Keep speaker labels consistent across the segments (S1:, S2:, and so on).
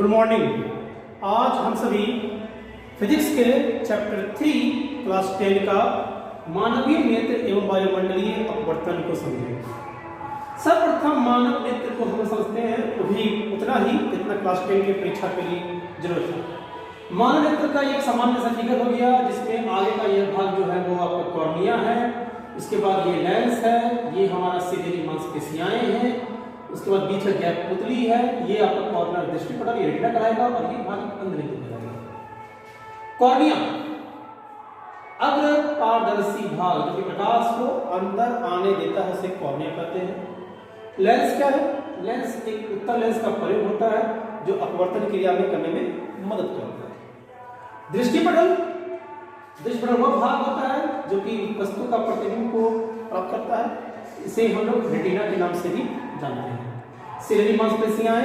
S1: Good morning. आज हम सभी फिजिक्स के चैप्टर 3 क्लास 10 का मानवीय नेत्र एवं वायुमंडलीय अपवर्तन को समझेंगे। सर्वप्रथम मानव नेत्र को हम समझते हैं वो भी उतना ही जितना क्लास 10 की परीक्षा के लिए जरूरत है। मानव नेत्र का एक सामान्य सा फिगर हो गया जिसमें आगे का यह भाग जो है वो आपका कॉर्निया है, इसके बाद ये लेंस है, ये हमारा सीधे मांसपेशियाएं हैं, उसके बाद बीच का गैप पुतली है, ये आपका कॉर्नर दृष्टिपटल ये रेटिना कराएगा और ये भाग अंदर कराएगा। कॉर्निया अग्र पारदर्शी भाग जो कि प्रकाश को अंदर आने देता है उसे कॉर्निया कहते हैं। लेंस क्या है? लेंस एक उत्तल लेंस का प्रयोग होता है जो अपवर्तन क्रिया में करने में मदद करता है। दृष्टिपटल वह भाग होता है जो कि वस्तु का प्रतिबिंब को प्राप्त करता है, इसे हम लोग रेटिना के नाम से भी जानते हैं। सिलेरी मांसपेशियां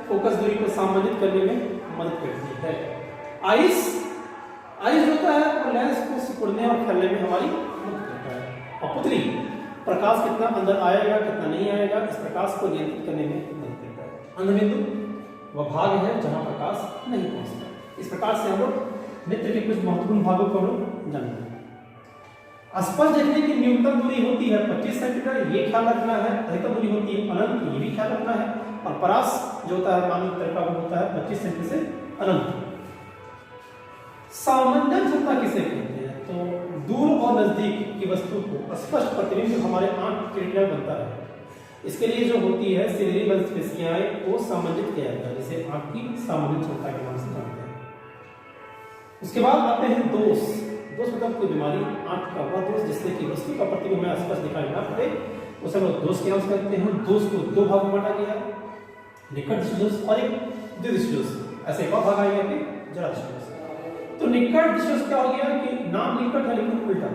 S1: फोकस दूरी को संबंधित करने में मदद करती है। आइस होता है और लेंस को सिकुड़ने और फैलने में हमारी मदद करता है। और पुतली प्रकाश कितना अंदर आएगा कितना नहीं आएगा इस प्रकाश को नियंत्रित करने में मदद करता है। अंधबिंदु वह भाग है जहां प्रकाश नहीं पहुंचता। इस प्रकार से हम लोग नेत्र के कुछ महत्वपूर्ण भागों को हम लोग जानते हैं। स्पष्ट देखने की न्यूनतम दूरी होती है 25 सेंटीमीटर, ये ख्याल रखना है। अधिकतम दूरी होती है अनंत, ये भी ख्याल रखना है। और परास जो होता है मानव नेत्र का वो होता है 25 सेंटीमीटर से अनंत। सामंजस्य क्षमता किसे कहते हैं? तो दूर और नजदीक की वस्तु को स्पष्ट प्रतिबिंब हमारे आंख के रेटिना बनता है। इसके लिए जो होती है सिलेरी मांसपेशियां को सामंजित किया जाता है, जिसे आंख की सामंजस्य क्षमता के नाम से जानते हैं। उसके बाद आते हैं दोष मतलब कोई बीमारी, आंख का वह दोष जिससे कि वस्तु का प्रतिबिंब में स्पष्ट दिखाई ना पड़े उसे हम लोग दोष के नाम से कहते हैं। दोष को दो भागों में बांटा गया है, निकट दृष्टि दोष और एक द्विदृष्टि दृष्टि दोष। ऐसे एक और भाग आएगा कि जरा दृष्टि दोष। तो निकट दृष्टि दोष क्या हो गया कि नाम निकट है लेकिन उल्टा,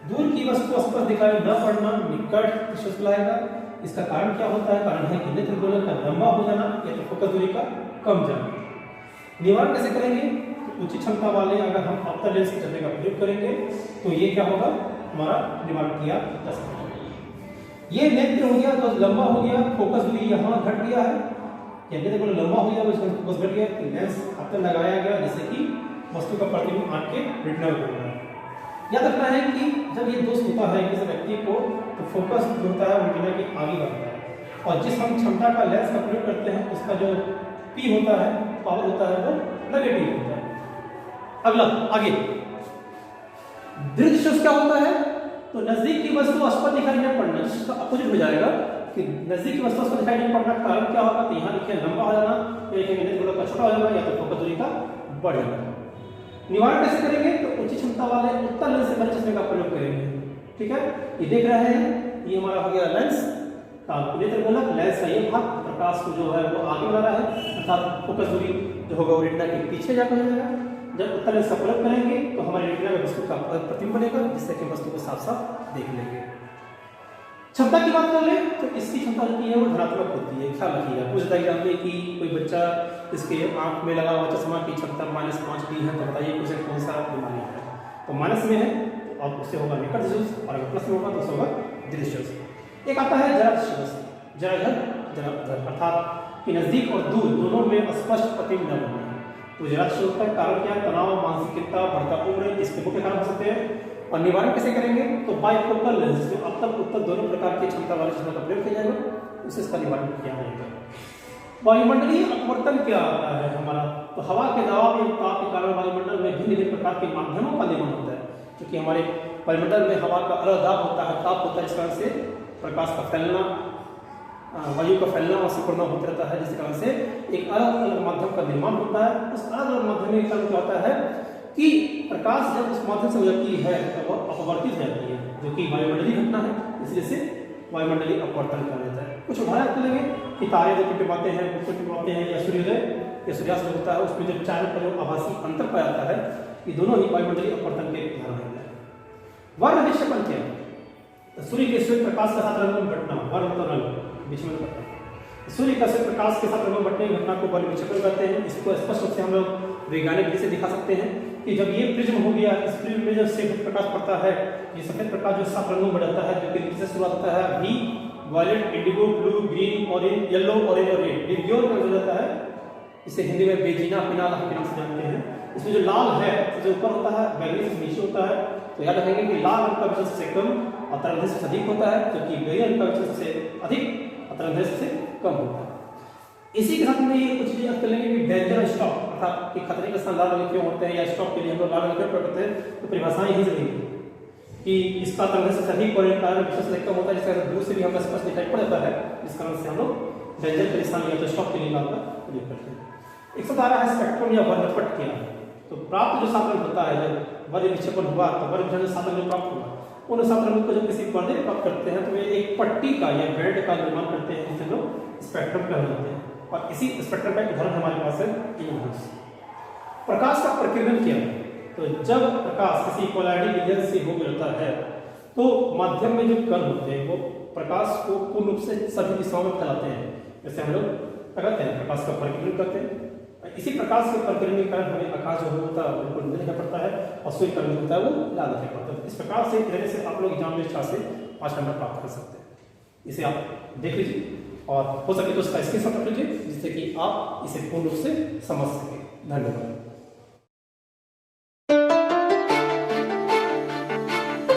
S1: दूर की वस्तु स्पष्ट दिखाई न पड़ना निकट दृष्टि दोष लाएगा। इसका कारण क्या होता है? कारण है कि नेत्र गोलक का लंबा हो जाना या तो फोकस दूरी का कम जाना। निवारण कैसे करेंगे? उच्च क्षमता वाले अगर हम अवतल लेंस के चलने का प्रयोग करेंगे तो ये क्या होगा, हमारा निवारण किया जा सकता है। ये नेत्र हो गया तो लंबा हो गया, फोकस दूरी यहाँ घट गया है, या नेत्र को लंबा हो गया तो फोकस घट गया, लेंस अवतल लगाया गया जिससे कि वस्तु का प्रतिबिंब आंख के रेटिना में बन रहा है। याद रखना है कि जब ये दोष होता है किसी व्यक्ति को तो फोकस जो होता है रेटिना के आगे बढ़ता है और जिस हम क्षमता का लेंस का प्रयोग करते हैं उसका जो पी होता है, पावर होता है, वो नेगेटिव होता है। अगला आगे दृष्टि दोष क्या होता है? तो नजदीक की वस्तु स्पष्ट दिखाई नहीं पड़ना, इसका अपोजिट हो जाएगा कि नजदीक की वस्तु स्पष्ट दिखाई नहीं पड़ना। कारण क्या होगा? तो यहाँ लिखे लंबा हो जाना, नेत्र का छोटा हो जाना या तो फोकस दूरी का बढ़ जाना। निवारण कैसे करेंगे? तो उच्च क्षमता वाले उत्तल लेंस से बड़े चश्मे का प्रयोग करेंगे। ठीक है, ये देख रहे हैं, ये हमारा हो गया लेंस का नेत्र गोलक, लेंस का ये भाग प्रकाश को जो है वो आगे बढ़ा रहा है अर्थात फोकस दूरी जो होगा वो रेटिना के पीछे जाकर हो जाएगा। जब उत्तल लेंस का प्रयोग करेंगे तो हमारे रेटिना में वस्तु का प्रतिबिंब बनेगा जिससे कि वस्तु को साफ साफ देख लेंगे। क्षमता की बात कर ले तो इसकी क्षमता होती है वो धनात्मक होती है। ख्याल रखिएगा, कुछ एग्जाम में कि कोई बच्चा इसके आंख में लगा हुआ चश्मा की क्षमता -5 की है तो बताइए उसे कौन सा बीमारी है? तो माइनस में है तो अब उससे होगा निकट दृष्टि दोष और अगर प्लस में होगा तो उससे होगा दृष्टि दोष। एक आता है जरा दृष्टि दोष, जरा अर्थात कि नजदीक और दूर दोनों में स्पष्ट प्रतिबिंब न बनना। तो जरा दृष्टि दोष का कारण क्या है? तनाव, मानसिकता, बढ़ता उम्र, इसके मुख्य कारण हो सकते हैं। और निवारण कैसे करेंगे? तो बाइफोकल लेंस में अवतल उत्तल दोनों प्रकार की क्षमता वाले चश्मे का प्रयोग किया जाएगा, उससे इसका निवारण किया जाएगा। वायुमंडलीय अपवर्तन क्या आता है हमारा? तो हवा के दबाव एवं ताप के कारण वायुमंडल में भिन्न भिन्न प्रकार के माध्यमों का निर्माण होता है, क्योंकि हमारे वायुमंडल में हवा का अलग दाब होता है, ताप होता है, इस कारण से प्रकाश का फैलना, वायु का फैलना और सिकुड़ना होता रहता है, जिस कारण से एक अलग अलग माध्यम का निर्माण होता है। उस अलग अलग माध्यम के कारण क्या होता है कि प्रकाश जब उस माध्यम से गुजरती है तो वह अपवर्तित हो जाती है, जो कि वायुमंडलीय घटना है, इसलिए से वायुमंडलीय अपवर्तन कहा जाता है। कुछ उदाहरण लेंगे कि तारे जो टिमटिमाते हैं, टिमटिमाते हैं, या सूर्योदय या सूर्यास्त जो होता है उसमें जो चारों पर जो आभासी अंतर पाया जाता है, ये दोनों ही वायुमंडलीय अपवर्तन के उदाहरण हैं। वर्ण विक्षेपण क्या है? तो सूर्य के श्वेत प्रकाश के साथ रंग में बंटना, वर्ण मतलब रंग बीच में बंटना। सूर्य का श्वेत प्रकाश के साथ रंग में बंटने की घटना को वर्ण विक्षेपण कहते हैं। इसको स्पष्ट रूप से हम लोग वैज्ञानिक विधि से दिखा सकते हैं कि जब ये प्रिज्म हो गया, इस प्रिज्म में जब सफेद प्रकाश पड़ता है, ये सफेद प्रकाश जो सात रंगों में बढ़ता है, जो कि नीचे से शुरुआत होता है भी violet, indigo, blue, green, orange, yellow, orange और रेड, ये ग्योर का हो जाता है इसे हिंदी में बेजीना पिनाल के नाम से जानते हैं। इसमें जो लाल है जो ऊपर होता है, बैगनी से नीचे होता है। तो याद रखेंगे कि लाल रंग का विचलन सबसे कम और तरंगें से अधिक होता है, जबकि बैगनी रंग का विचलन सबसे अधिक और तरंगें से कम होता है। इसी के साथ में ये कुछ चीजें कर लेंगे कि डेंजर स्टॉप अर्थात कि खतरे के स्थान लाल रंग क्यों होते हैं या स्टॉप के लिए हम लोग लाल रंग क्यों करते हैं, तो परिभाषाएं यही रहेंगी कि इसका तरंगें से अधिक और विचलन से कम होता है, जिसका दूर से भी हमें स्पष्ट दिखाई पड़ जाता है, जिस कारण से हम लोग डेंजर के स्थान या तो स्टॉप के लिए लाल का प्रयोग करते हैं। एक सौ 12 है स्पेक्ट्रम या वर्णपट क्या है। तो प्राप्त जो सात रंग होता है, जब वर्ग विक्षेपण हुआ तो वर्ग विक्षेपण सात रंग प्राप्त हुआ, उन सात रंगों को जब किसी पर्दे में प्राप्त करते हैं तो वे एक पट्टी का या बैंड का निर्माण करते हैं, जिसे लोग स्पेक्ट्रम कहलाते हैं। और इसी स्पेक्ट्रम का उदाहरण हमारे पास है यूनिवर्स। प्रकाश का प्रकीर्णन क्या है। तो जब प्रकाश किसी कोलाइडिंग मीडियम से हो जाता है तो माध्यम में जो कण होते हैं वो प्रकाश को पूर्ण रूप से सभी दिशाओं में फैलाते हैं। जैसे हम लोग करते हैं प्रकाश का प्रकीर्णन करते हैं, इसी प्रकाश के प्रकीर्णन के कारण हमें आकाश जो होता है बिल्कुल नीला दिखाई पड़ता है और सूर्य का रंग होता है वो लाल दिखाई पड़ता है। इस प्रकार से रहने से आप लोग एग्जाम में 4 से 5 नंबर प्राप्त कर सकते हैं। इसे आप देख लीजिए और हो सके तो उसका स्क्रीनशॉट रख लीजिए, जिससे कि आप इसे पूर्ण रूप से समझ सकें। धन्यवाद।